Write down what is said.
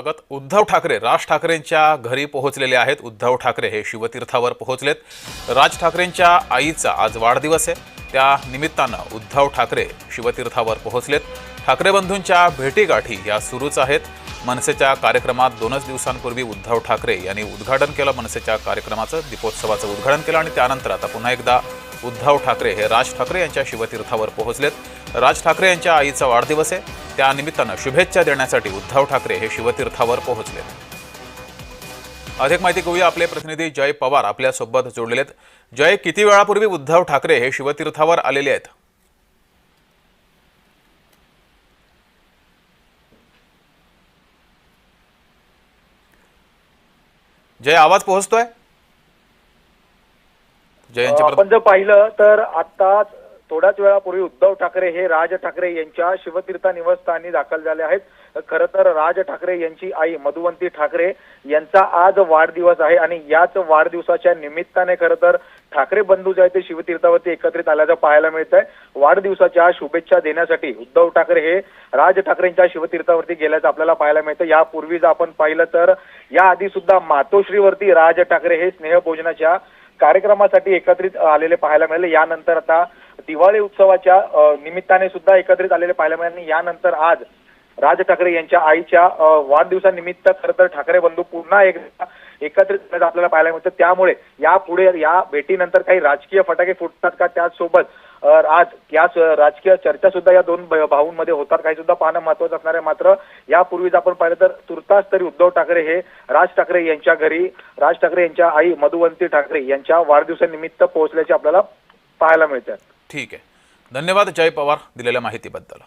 उद्धव ठाकरे राज ठाकरेंच्या घरी पोहोचलेले आहेत। उद्धव ठाकरे हे शिवतीर्थावर पोहोचलेत। राज ठाकरेंच्या आईचा आज वाढदिवस आहे, त्या निमित्तानं उद्धव ठाकरे शिवतीर्थावर पोहोचलेत। ठाकरे बंधूंच्या भेटीगाठी या सुरूच आहेत। मनसेच्या कार्यक्रमात 2 दिवसांपूर्वी उद्धव ठाकरे यांनी उद्घाटन केलं, मनसेच्या कार्यक्रमाचं, दीपोत्सवाचं उद्घाटन केलं आणि त्यानंतर आता पुन्हा एकदा उद्धव ठाकरे हे राज ठाकरे यांच्या शिवतीर्थावर पोहोचलेत। राज ठाकरे यांच्या आईचा वाढदिवस आहे, त्या निमित्तानं शुभेच्छा देण्यासाठी उद्धव ठाकरे हे शिवतीर्थावर पोहोचलेत। अधिक माहिती घेऊया, आपले प्रतिनिधी जय पवार आपल्या सोबत जोडलेले आहेत। जय, किती वेळापूर्वी उद्धव ठाकरे हे शिवतीर्थावर आलेले आहेत? जय, आवाज पोहोचतोय? आपण जर पाहिलं तर आता थोड्याच वेळापूर्वी उद्धव ठाकरे हे राज ठाकरे यांच्या शिवतीर्थ निवासस्थानी दाखल झाले आहेत। खरं तर राज ठाकरे यांची आई मधुवंती ठाकरे यांचा आज वाढदिवस आहे आणि याच वाढदिवसाच्या निमित्ताने खरं तर ठाकरे बंधू जे आहेत ते शिवतीर्थावरती एकत्रित आल्याचं पाहायला मिळत आहे। वाढदिवसाच्या शुभेच्छा देण्यासाठी उद्धव ठाकरे हे राज ठाकरेंच्या शिवतीर्थावरती गेल्याचं आपल्याला पाहायला मिळतं। यापूर्वी जर आपण पाहिलं तर याआधी सुद्धा मातोश्रीवरती राज ठाकरे हे स्नेहभोजनाच्या कार्यक्रमासाठी एकत्रित आलेले पाहायला मिळाले। यानंतर आता दिवाळी उत्सवाच्या निमित्ताने सुद्धा एकत्रित आलेले पाहायला मिळाले आणि यानंतर आज राज ठाकरे यांच्या आईच्या वाढदिवसानिमित्त खरं तर ठाकरे बंधू पुन्हा एकदा एकत्रित आपल्याला पाहायला मिळतं। त्यामुळे यापुढे या भेटीनंतर काही राजकीय फटाके फुटतात का, त्याचसोबत आज याच राजकीय चर्चा सुद्धा या दोन भाऊंमध्ये होतात काही सुद्धा पाहणं महत्त्वाचं असणार आहे। मात्र यापूर्वीच आपण पाहिलं तर तुर्तास तरी उद्धव ठाकरे हे राज ठाकरे यांच्या घरी राज ठाकरे यांच्या आई मधुवंती ठाकरे यांच्या वाढदिवसानिमित्त पोहोचल्याचे आपल्याला पाहायला मिळतं। ठीक आहे, धन्यवाद जय पवार दिलेल्या माहितीबद्दल।